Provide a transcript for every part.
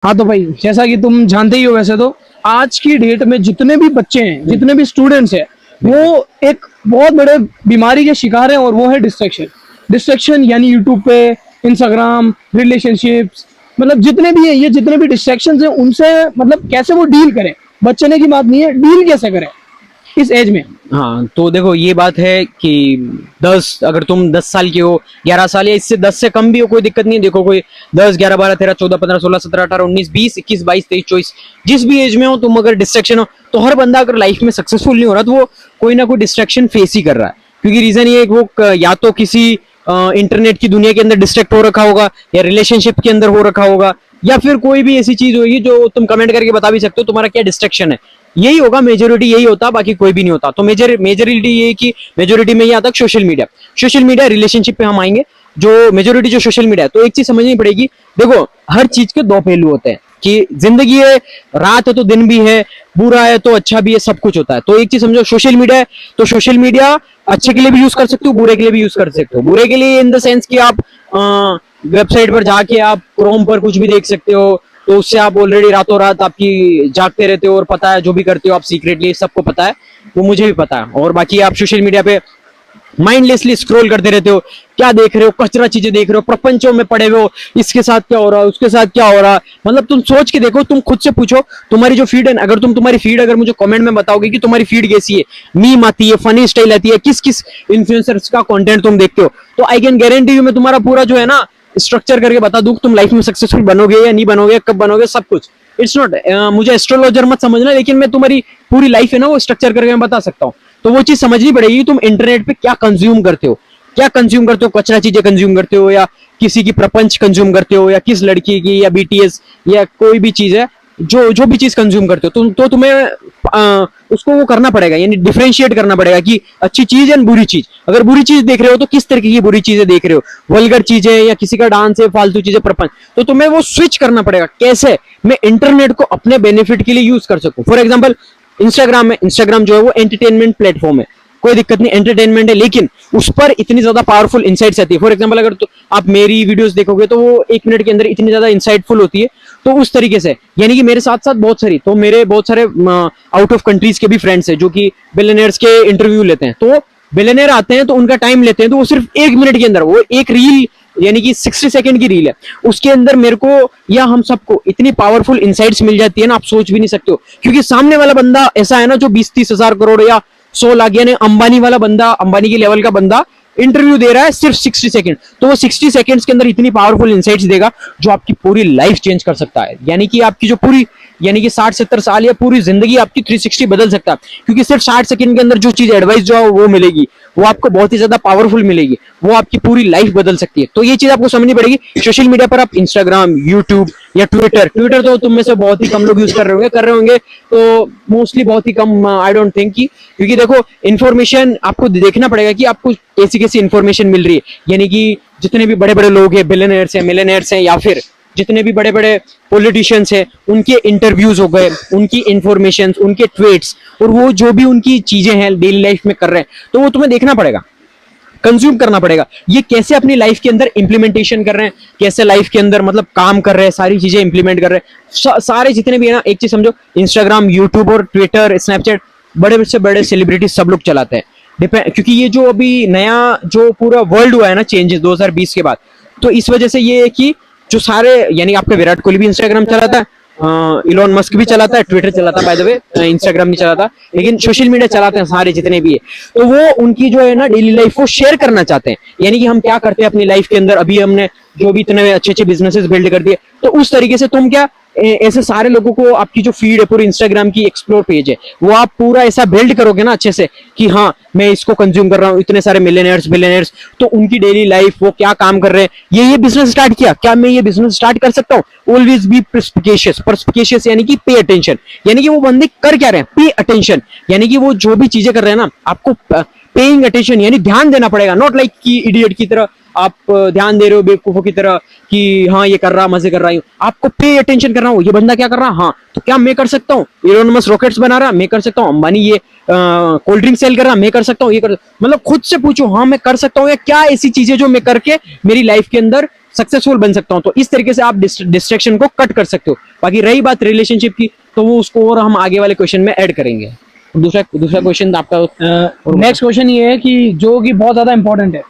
हाँ तो भाई, जैसा कि तुम जानते ही हो, वैसे तो आज की डेट में जितने भी बच्चे हैं, जितने भी स्टूडेंट्स हैं, वो एक बहुत बड़े बीमारी के शिकार हैं, और वो है डिस्ट्रैक्शन। डिस्ट्रैक्शन यानी यूट्यूब पे, इंस्टाग्राम, रिलेशनशिप्स, मतलब जितने भी है, ये जितने भी डिस्ट्रैक्शन हैं, उनसे मतलब कैसे वो डील करें। बचने की बात नहीं है, डील कैसे करें इस एज में। हाँ, तो देखो ये बात है कि अगर तुम 10 साल के हो, 11 साल या इससे 10 से कम भी हो, कोई दिक्कत नहीं है। देखो कोई 10, 11, 12, 13, 14, 15, 16, 17, 18, 19, 20, 21, 22, 23, 24, जिस भी एज में हो तुम, अगर डिस्ट्रैक्शन हो, तो हर बंदा अगर लाइफ में सक्सेसफुल नहीं हो रहा तो वो कोई ना कोई डिस्ट्रैक्शन फेस ही कर रहा है। क्योंकि रीजन ये है कि वो या तो किसी इंटरनेट की दुनिया के अंदर डिस्ट्रैक्ट हो रखा होगा, या रिलेशनशिप के अंदर हो रखा होगा, या फिर कोई भी ऐसी चीज होगी जो तुम कमेंट करके बता भी सकते हो तुम्हारा क्या डिस्ट्रैक्शन है। यही होगा, मेजोरिटी यही होता, बाकी कोई भी नहीं होता। तो मेजोरिटी ये कि मेजोरिटी में ये आता है social media. Social media relationship पे हम आएंगे। जो मेजोरिटी जो सोशल मीडिया है, तो एक चीज समझनी पड़ेगी। देखो हर चीज के दो पहलू होते हैं, कि जिंदगी है, रात है तो दिन भी है, बुरा है तो अच्छा भी है, सब कुछ होता है। तो एक चीज समझो, सोशल मीडिया है तो सोशल मीडिया अच्छे के लिए भी यूज कर सकते हो, बुरे के लिए भी यूज कर सकते हो। बुरे के लिए इन द सेंस कि आप वेबसाइट पर जाके आप क्रोम पर कुछ भी देख सकते हो, तो उससे आप ऑलरेडी रातों रात आपकी जागते रहते हो, और पता है जो भी करते हो आप सीक्रेटली, सबको पता है, वो मुझे भी पता है। और बाकी आप सोशल मीडिया पे माइंडलेसली स्क्रॉल करते रहते हो, क्या देख रहे हो, कचरा चीजें देख रहे हो, प्रपंचों में पड़े हुए हो, इसके साथ क्या हो रहा है, उसके साथ क्या हो रहा है। मतलब तुम सोच के देखो, तुम खुद से पूछो, तुम्हारी जो फीड है, अगर तुम्हारी फीड अगर मुझे कमेंट में बताओगे कि तुम्हारी फीड कैसी है, मीम आती है, फनी स्टाइल आती है, किस किस इन्फ्लुएंसर्स का कंटेंट तुम देखते हो, तो आई कैन गारंटी यू, मैं तुम्हारा पूरा जो है ना स्ट्रक्चर करके बता दूं तुम लाइफ में सक्सेसफुल बनोगे या नहीं बनोगे, कब बनोगे, सब कुछ। इट्स नॉट, मुझे एस्ट्रोलॉजर मत समझना, लेकिन मैं तुम्हारी पूरी लाइफ है ना वो स्ट्रक्चर करके मैं बता सकता हूँ। तो वो चीज समझनी पड़ेगी, तुम इंटरनेट पे क्या कंज्यूम करते हो, क्या कंज्यूम करते हो, कचरा चीजें कंज्यूम करते हो, या किसी की प्रपंच कंज्यूम करते हो, या किस लड़की की, या बीटीएस, या कोई भी चीज है, जो जो भी चीज कंज्यूम करते हो तुम, तो तुम्हें उसको वो करना पड़ेगा, यानी डिफरेंशिएट करना पड़ेगा कि अच्छी चीज है बुरी चीज। अगर बुरी चीज देख रहे हो तो किस तरीके की बुरी चीजें देख रहे हो, वल्गर चीजें, या किसी का डांस है, फालतू चीजें, प्रपंच, तो तुम्हें वो स्विच करना पड़ेगा। कैसे मैं इंटरनेट को अपने बेनिफिट के लिए यूज कर सकूं। फॉर एग्जाम्पल इंस्टाग्राम है, इंस्टाग्राम जो है वो एंटरटेनमेंट प्लेटफॉर्म है, कोई दिक्कत नहीं, एंटरटेनमेंट है, लेकिन उस पर इतनी ज्यादा पावरफुल इंसाइट्स आती है। फॉर एग्जांपल अगर तो आप मेरी वीडियोस देखोगे तो वो 1 मिनट के अंदर इतनी ज्यादा इंसाइटफुल होती है। तो उस तरीके से, यानी कि मेरे साथ साथ बहुत सारी, तो मेरे बहुत सारे आउट ऑफ कंट्रीज के भी फ्रेंड्स हैं जो कि बिलियनियर्स के इंटरव्यू लेते हैं। तो बिलियनियर आते हैं तो उनका टाइम लेते हैं, तो वो सिर्फ 1 मिनट के अंदर, वो एक रील यानी कि 60 सेकंड की रील है, उसके अंदर मेरे को या हम सबको इतनी पावरफुल इंसाइट्स मिल जाती है ना, आप सोच भी नहीं सकते हो। क्योंकि सामने वाला बंदा ऐसा है ना जो 20-30 हजार करोड़ या 100 लाख, यानी अंबानी वाला बंदा, अंबानी के लेवल का बंदा इंटरव्यू दे रहा है सिर्फ 60 सेकंड, तो वो 60 सेकंड्स के अंदर इतनी पावरफुल इंसाइट्स देगा जो आपकी पूरी लाइफ चेंज कर सकता है। यानी कि आपकी जो पूरी, यानी कि 60-70 साल या पूरी जिंदगी आपकी 360 बदल सकता है। क्योंकि सिर्फ 60 सेकंड के अंदर जो चीज एडवाइस जो है वो मिलेगी, वो आपको बहुत ही ज्यादा पावरफुल मिलेगी, वो आपकी पूरी लाइफ बदल सकती है। तो ये चीज आपको समझनी पड़ेगी। सोशल मीडिया पर आप इंस्टाग्राम, यूट्यूब या ट्विटर, ट्विटर तो तुम में से बहुत ही कम लोग यूज कर रहे होंगे, तो मोस्टली बहुत ही कम, आई डोंट थिंक कि, क्योंकि देखो इन्फॉर्मेशन आपको देखना पड़ेगा कि आपको कैसी कैसी इन्फॉर्मेशन मिल रही है। यानी कि जितने भी बड़े बड़े लोग हैं, बिलियनियर्स हैं, मिलियनियर्स हैं, या फिर जितने भी बड़े बड़े पॉलिटिशियंस हैं, उनके इंटरव्यूज हो गए, उनकी इंफॉर्मेशन, उनके ट्वीट्स, और वो जो भी उनकी चीजें हैं डेली लाइफ में कर रहे हैं, तो वो तुम्हें देखना पड़ेगा, कंज्यूम करना पड़ेगा। ये कैसे अपनी लाइफ के अंदर इंप्लीमेंटेशन कर रहे हैं, कैसे लाइफ के अंदर मतलब काम कर रहे हैं, सारी चीजें इंप्लीमेंट कर रहे हैं। सारे जितने भी है ना, एक चीज समझो, इंस्टाग्राम, यूट्यूब और ट्विटर, स्नैपचैट, बड़े से बड़े सेलिब्रिटी सब लोग चलाते हैं। डिपेंड, क्योंकि ये जो अभी नया जो पूरा वर्ल्ड हुआ है ना चेंजेस 2020 के बाद, तो इस वजह से ये है कि जो सारे, यानी आपका विराट कोहली भी इंस्टाग्राम चलाता है, इलॉन मस्क भी चलाता है, ट्विटर चलाता है, बाय द वे इंस्टाग्राम नहीं चलाता, लेकिन सोशल मीडिया चलाते हैं सारे जितने भी है। तो वो उनकी जो है ना डेली लाइफ को शेयर करना चाहते हैं, यानी कि हम क्या करते हैं अपनी लाइफ के अंदर, अभी हमने जो भी इतने अच्छे अच्छे बिजनेसेस बिल्ड कर दिए, तो उस तरीके से तुम क्या ऐसे सारे लोगों को, आपकी जो फीड है पूरी इंस्टाग्राम की एक्सप्लोर पेज है, वो आप पूरा ऐसा बिल्ड करोगे ना अच्छे से कि हाँ मैं इसको कंज्यूम कर रहा हूँ, इतने सारे मिलियनियर्स, बिलियनियर्स, तो उनकी डेली लाइफ, वो क्या काम कर रहे हैं, ये बिजनेस स्टार्ट किया, क्या मैं ये बिजनेस स्टार्ट कर सकता हूँ। ऑलवेज बी पर्सपिकेशियस, पर्सपिकेशियस यानी कि पे अटेंशन, यानी कि वो बंदे कर क्या रहे हैं, पे अटेंशन, यानी कि वो जो भी चीजें कर रहे हैं ना, आपको पेइंग अटेंशन, यानी ध्यान देना पड़ेगा। नॉट लाइक कि इडियट की तरह आप ध्यान दे रहे हो बेवकूफों की तरह कि हाँ ये कर रहा, मजे कर रहा हूँ, आपको पे अटेंशन करना हो, ये बंदा क्या कर रहा, हाँ तो क्या मैं कर सकता हूँ, इलोन मस्क रॉकेट्स बना रहा, मैं कर सकता हूँ, अंबानी ये कोल्ड ड्रिंक सेल कर रहा, मैं कर सकता हूँ, ये कर, मतलब खुद से पूछो हाँ मैं कर सकता हूँ, या क्या ऐसी चीजें जो मैं करके मेरी लाइफ के अंदर सक्सेसफुल बन सकता हूँ। तो इस तरीके से आप डिस्ट्रैक्शन को कट कर सकते हो। बाकी रही बात रिलेशनशिप की, तो वो उसको और हम आगे वाले क्वेश्चन में ऐड करेंगे। दूसरा क्वेश्चन आपका नेक्स्ट क्वेश्चन ये है कि जो कि बहुत ज्यादा इंपॉर्टेंट है,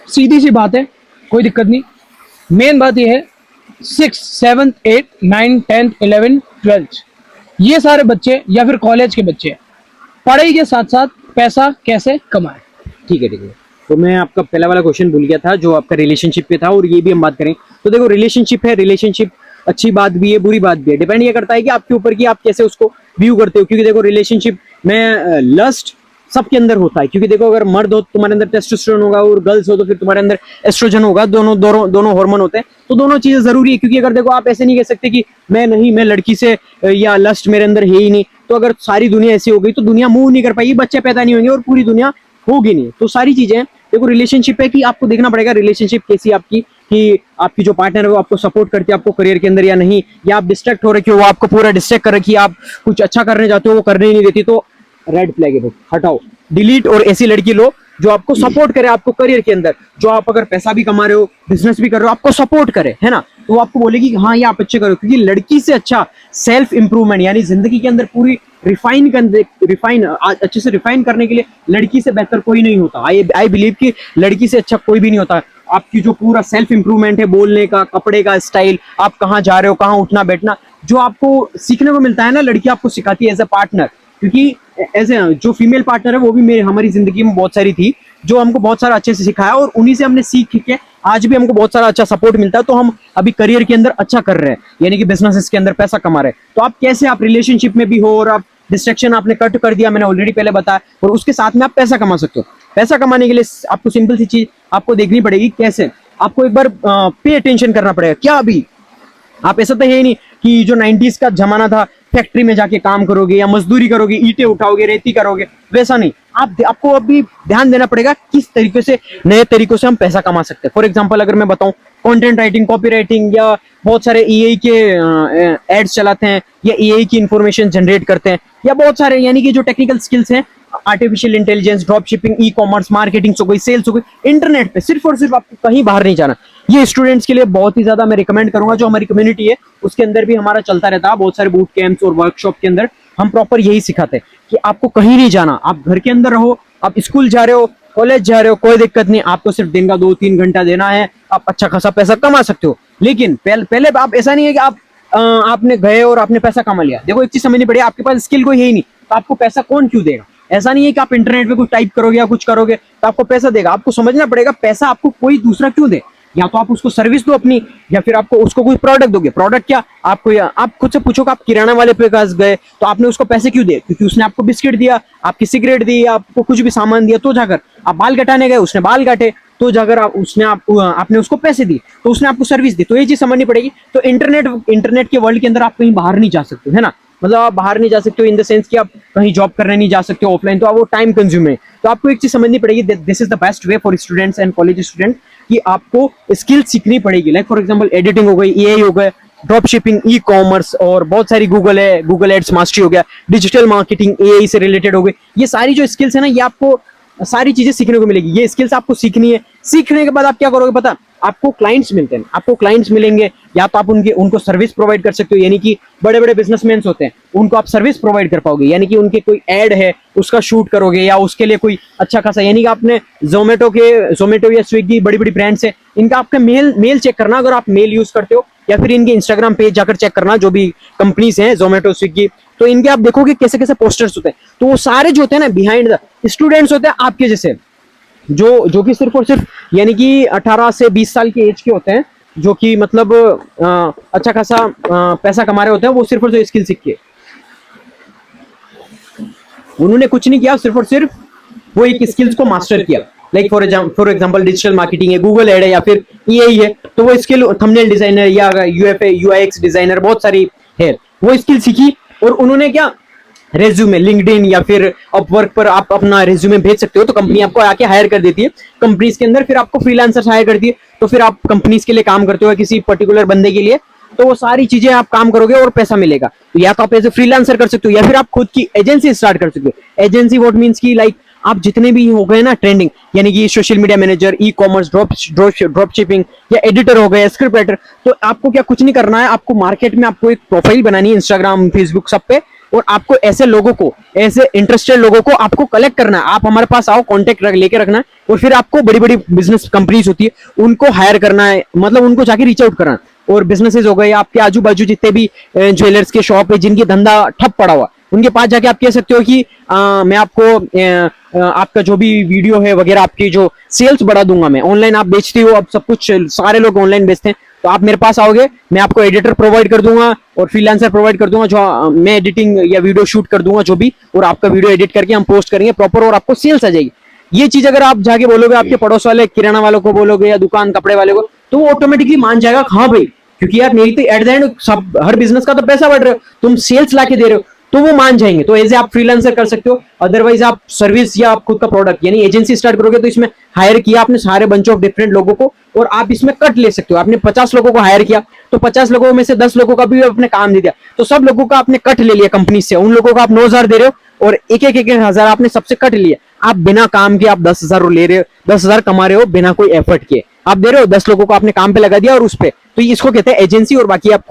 सीधी सी बात है, कोई दिक्कत नहीं। मेन बात ये है 6th 7th 8th 9th 10th 11th 12th ये सारे बच्चे या फिर कॉलेज के बच्चे पढ़ाई के साथ साथ पैसा कैसे कमाएं। ठीक है। तो मैं आपका पहला वाला क्वेश्चन भूल गया था जो आपका रिलेशनशिप पे था, और ये भी हम बात करें। तो देखो रिलेशनशिप है, रिलेशनशिप अच्छी बात भी है बुरी बात भी है, डिपेंड ये करता है कि आपके ऊपर कि आप कैसे उसको व्यू करते हो। क्योंकि देखो रिलेशनशिप में लस्ट सबके अंदर होता है, क्योंकि देखो अगर मर्द हो तो तुम्हारे अंदर टेस्टोस्टेरोन होगा, और गर्ल्स हो तो फिर तुम्हारे अंदर एस्ट्रोजन होगा। दोनों हार्मोन होते हैं, तो दोनों चीजें जरूरी है। क्योंकि अगर देखो आप ऐसे नहीं कह सकते कि मैं लड़की से या लस्ट मेरे अंदर है ही नहीं। तो अगर सारी दुनिया ऐसी हो गई तो दुनिया मूव नहीं कर पाएगी, बच्चे पैदा नहीं होंगे और पूरी दुनिया होगी नहीं। तो सारी चीजें देखो रिलेशनशिप है कि आपको देखना पड़ेगा रिलेशनशिप कैसी आपकी, कि आपकी जो पार्टनर है वो आपको सपोर्ट करती है आपको करियर के अंदर या नहीं, या आप डिस्ट्रैक्ट हो रहे हो, वो आपको पूरा डिस्ट्रैक्ट कर रखी है, आप कुछ अच्छा करने जाते हो वो करने ही नहीं देती। तो रेड फ्लैग है, हटाओ, डिलीट। और ऐसी लड़की लो जो आपको सपोर्ट करे आपको करियर के अंदर, जो आप अगर पैसा भी कमा रहे हो बिजनेस भी कर रहे हो आपको सपोर्ट करे, है ना। तो वो आपको बोलेगी कि हाँ ये आप अच्छे करो। क्योंकि लड़की से अच्छा सेल्फ इंप्रूवमेंट यानी जिंदगी के अंदर पूरी अच्छे से रिफाइन करने के लिए लड़की से बेहतर कोई नहीं होता। आई बिलीव कि लड़की से अच्छा कोई भी नहीं होता। आपकी जो पूरा सेल्फ इंप्रूवमेंट है, बोलने का, कपड़े का स्टाइल, आप कहाँ जा रहे हो, कहाँ उठना बैठना, जो आपको सीखने को मिलता है ना, लड़की आपको सिखाती है एज ए पार्टनर। क्योंकि एज ए जो फीमेल पार्टनर है वो भी हमारी जिंदगी में बहुत सारी थी, जो हमको बहुत सारा अच्छे से सिखाया, और उन्हीं से हमने सीख के आज भी हमको बहुत सारा अच्छा सपोर्ट मिलता है। तो हम अभी करियर के अंदर अच्छा कर रहे हैं, यानी कि बिजनेस के अंदर पैसा कमा रहे हैं। तो आप कैसे, आप रिलेशनशिप में भी हो और आप डिस्ट्रैक्शन आपने कट कर दिया, मैंने ऑलरेडी पहले बताया, और उसके साथ में आप पैसा कमा सकते हो। पैसा कमाने के लिए आपको सिंपल सी चीज आपको देखनी पड़ेगी। कैसे? आपको एक बार पे अटेंशन करना पड़ेगा। क्या अभी आप ऐसा तो है ही नहीं कि जो 90s का जमाना था फैक्ट्री में जाके काम करोगे या मजदूरी करोगे, ईंटें उठाओगे, रेती करोगे, वैसा नहीं। आपको अभी ध्यान देना पड़ेगा किस तरीके से, नए तरीकों से हम पैसा कमा सकते हैं। फॉर एग्जांपल अगर मैं बताऊं, कंटेंट राइटिंग, कॉपी राइटिंग, या बहुत सारे ईआई के एड्स चलाते हैं, या ईआई की इंफॉर्मेशन जनरेट करते हैं, या बहुत सारे यानी कि जो टेक्निकल स्किल्स हैं, artificial intelligence, drop shipping, e commerce, marketing हो गई, सेल्स हो गई, इंटरनेट पे सिर्फ और सिर्फ आपको कहीं बाहर नहीं जाना। ये स्टूडेंट्स के लिए बहुत ही ज्यादा मैं रिकमेंड करूंगा। जो हमारी कम्युनिटी है उसके अंदर भी हमारा चलता रहता है बहुत सारे बूट कैंप्स और वर्कशॉप के अंदर हम प्रॉपर यही सिखाते हैं कि आपको कहीं नहीं जाना, आप घर के अंदर रहो, आप स्कूल जा रहे हो, कॉलेज जा रहे हो, कोई दिक्कत नहीं, आपको सिर्फ दिन का 2-3 घंटा देना है, आप अच्छा खासा पैसा कमा सकते हो। लेकिन पहले आप ऐसा नहीं है कि आपने गए और आपने पैसा कमा लिया। देखो एक चीज समझनी पड़ेगी, आपके पास स्किल कोई है ही नहीं तो आपको पैसा कौन क्यों देगा। ऐसा नहीं है कि आप इंटरनेट पे कुछ टाइप करोगे या कुछ करोगे तो आपको पैसा देगा। आपको समझना पड़ेगा पैसा आपको कोई दूसरा क्यों दे। या तो आप उसको सर्विस दो अपनी, या फिर आपको उसको कोई प्रोडक्ट दोगे। प्रोडक्ट क्या, आपको आप खुद से पूछो कि आप किराना वाले पे पास गए तो आपने उसको पैसे क्यों दिए? क्योंकि उसने आपको बिस्किट दिया, आपकी सिगरेट दी, आपको कुछ भी सामान दिया, तो जाकर आप बाल कटाने गए, उसने बाल काटे, तो जाकर आपने उसको पैसे दिए, तो उसने आपको सर्विस दी। तो ये चीज समझनी पड़ेगी। तो इंटरनेट के वर्ल्ड के अंदर आप कहीं बाहर नहीं जा सकते, है ना। मतलब आप बाहर नहीं जा सकते हो इन द सेंस कि आप कहीं जॉब करने नहीं जा सकते हो ऑफलाइन, तो आप वो टाइम कंज्यूम है। तो आपको एक चीज समझनी पड़ेगी, this is the best way for students and college student, कि आपको स्किल सीखनी पड़ेगी। लाइक फॉर एग्जांपल एडिटिंग हो गई, एआई हो गया, ड्रॉप शिपिंग, ई कॉमर्स, और बहुत सारी गूगल है, गूगल एड्स मास्टरी हो गया, डिजिटल मार्केटिंग एआई से रिलेटेड हो गई। ये सारी जो स्किल्स है ना, ये आपको सारी चीजें सीखने को मिलेगी। ये स्किल्स आपको सीखनी है। सीखने के बाद आप क्या करोगे पता, आपको क्लाइंट्स मिलते हैं, आपको क्लाइंट्स मिलेंगे, या तो आप उनको सर्विस प्रोवाइड कर सकते हो। यानी कि बड़े बड़े बिजनेसमैन होते हैं, उनको आप सर्विस प्रोवाइड कर पाओगे। यानी कि उनके कोई एड है उसका शूट करोगे, या उसके लिए कोई अच्छा खासा, यानी कि आपने जोमेटो या स्विगी, बड़ी बड़ी ब्रांड्स है, इनका आपका मेल चेक करना, अगर आप मेल यूज करते हो, या फिर इनके इंस्टाग्राम पेज जाकर चेक करना, जो भी कंपनीज हैं जोमेटो, स्विगी, तो इनके आप देखोगे कैसे कैसे पोस्टर्स होते हैं। तो वो सारे जो होते हैं ना बिहाइंड द स्टूडेंट्स होते हैं आपके जैसे, जो कि सिर्फ और सिर्फ यानी कि 18 से 20 साल की एज के होते हैं, जो कि मतलब अच्छा खासा पैसा कमा रहे होते हैं। वो सिर्फ और सिर्फ स्किल सीख के, उन्होंने कुछ नहीं किया, सिर्फ और सिर्फ वो एक स्किल्स को मास्टर किया। Like for example digital marketing है, गूगल एड है, या फिर ईआई है, तो वो स्किल थंबनेल डिजाइनर या यूएक्स डिजाइनर बहुत सारी है, वो स्किल सीखी। और उन्होंने क्या, रेज्यूमे लिंक्डइन या फिर अपवर्क पर आप अपना रेज्यूमे भेज सकते हो, तो कंपनी आपको आके हायर कर देती है कंपनीज के अंदर। फिर आपको फ्रीलांसर्स हायर करती है, तो फिर आप कंपनीज के लिए काम करते हो किसी पर्टिकुलर बंदे के लिए, तो वो सारी चीजें आप काम करोगे और पैसा मिलेगा। तो या तो आप एज ए फ्रीलांसर कर सकते हो, या फिर आप खुद की एजेंसी स्टार्ट कर सकते हो। एजेंसी व्हाट मींस की, लाइक आप जितने भी हो गए ना ट्रेंडिंग, यानी कि social media manager, e commerce, drop shipping या एडिटर हो गए, स्क्रिप्ट राइटर, तो आपको क्या कुछ नहीं करना है, आपको मार्केट में आपको एक प्रोफाइल बनानी है इंस्टाग्राम, फेसबुक, सब पे, और आपको ऐसे लोगों को, ऐसे इंटरेस्टेड लोगों को आपको कलेक्ट करना है। आप हमारे पास आओ, कॉन्टेक्ट लेके रखना है, और फिर आपको बड़ी बड़ी बिजनेस कंपनीज होती है उनको हायर करना है, मतलब उनको जाके रीच आउट करना है। और बिजनेसेस हो गए, आपके आजू बाजू जितने भी ज्वेलर्स के शॉप है जिनकी धंधा ठप पड़ा हुआ, उनके पास जाके आप कह सकते हो कि मैं आपको आपका जो भी वीडियो है वगैरह, आपकी जो सेल्स बढ़ा दूंगा मैं। ऑनलाइन आप बेचते हो, अब सब कुछ सारे लोग ऑनलाइन बेचते हैं, तो आप मेरे पास आओगे, मैं आपको एडिटर प्रोवाइड कर दूंगा और फ्रीलांसर प्रोवाइड कर दूंगा, जो मैं एडिटिंग या वीडियो शूट कर दूंगा जो भी, और आपका वीडियो एडिट करके हम पोस्ट करेंगे प्रॉपर, और आपको सेल्स आ जाएगी। ये चीज अगर आप जाके बोलोगे आपके पड़ोस वाले किराना वालों को बोलोगे या दुकान कपड़े वाले को, तो वो ऑटोमेटिकली मान जाएगा, हाँ भाई, क्योंकि यार मेरी तो एट द एंड सब हर बिजनेस का तो पैसा बढ़ रहा है, तुम सेल्स लाके दे रहे हो, तो वो मान जाएंगे। तो एज ए आप फ्रीलांसर कर सकते हो, अदरवाइज आप सर्विस या आप खुद का प्रोडक्ट यानी एजेंसी स्टार्ट करोगे, तो इसमें हायर किया आपने सारे बंच ऑफ डिफरेंट लोगों को, और आप इसमें कट ले सकते हो। आपने 50 लोगों को हायर किया, तो 50 लोगों में से 10 लोगों का भी आपने काम दे दिया, तो सब लोगों का आपने कट ले लिया कंपनी से। उन लोगों को आप 9,000 दे रहे हो, और एक हजार आपने सबसे कट लिया। आप बिना काम के आप 10,000 ले रहे हो, 10,000 कमा रहे हो बिना कोई एफर्ट किए। आप दे रहे हो 10 लोगों को आपने काम पे लगा दिया, और उस पे, तो इसको कहते हैं एजेंसी। और बाकी आप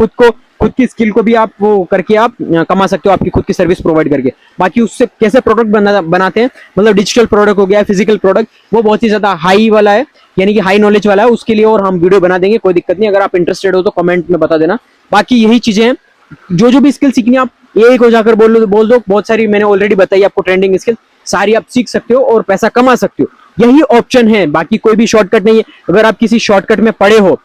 खुद की स्किल को भी आप वो करके आप कमा सकते हो, आपकी खुद की सर्विस प्रोवाइड करके। बाकी उससे कैसे प्रोडक्ट बनाते हैं, मतलब डिजिटल प्रोडक्ट हो गया, फिजिकल प्रोडक्ट, वो बहुत ही ज्यादा हाई वाला है, यानी कि हाई नॉलेज वाला है, उसके लिए और हम वीडियो बना देंगे, कोई दिक्कत नहीं। अगर आप इंटरेस्टेड हो तो कमेंट में बता देना। बाकी यही चीजें हैं, जो भी स्किल सीखनी है आप एक हो जाकर बोल दो, बहुत सारी मैंने ऑलरेडी बताई आपको ट्रेंडिंग स्किल, सारी आप सीख सकते हो और पैसा कमा सकते हो। यही ऑप्शन है, बाकी कोई भी शॉर्टकट नहीं है। अगर आप किसी शॉर्टकट में पड़े हो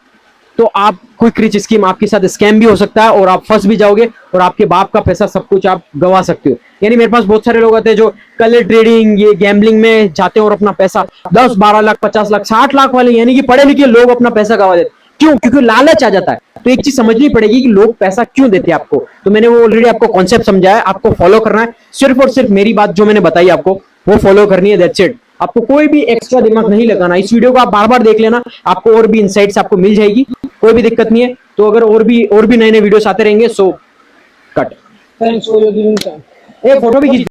तो आप क्विक रिच स्कीम, आपके साथ स्कैम भी हो सकता है, और आप फंस भी जाओगे, और आपके बाप का पैसा सब कुछ आप गवा सकते हो। यानी मेरे पास बहुत सारे लोग आते हैं जो कलर ट्रेडिंग, ये गैम्बलिंग में जाते हैं और अपना पैसा 10, 12 लाख, 50 लाख, 60 लाख वाले, यानी कि पढ़े लिखे लोग अपना पैसा गवा देते। क्यों? क्योंकि लालच आ जाता है। तो एक चीज समझनी पड़ेगी कि लोग पैसा क्यों देते हैं आपको। तो मैंने वो ऑलरेडी आपको कॉन्सेप्ट समझाया, आपको फॉलो करना है, सिर्फ और सिर्फ मेरी बात जो मैंने बताई आपको वो फॉलो करनी है, दैट्स इट। आपको कोई भी एक्स्ट्रा दिमाग नहीं लगाना। इस वीडियो को आप बार बार देख लेना, आपको और भी इनसाइट्स आपको मिल जाएगी, कोई भी दिक्कत नहीं है। तो अगर और भी नए नए वीडियोस आते रहेंगे, so cut. Thanks for your giving time. एक फोटो भी खींच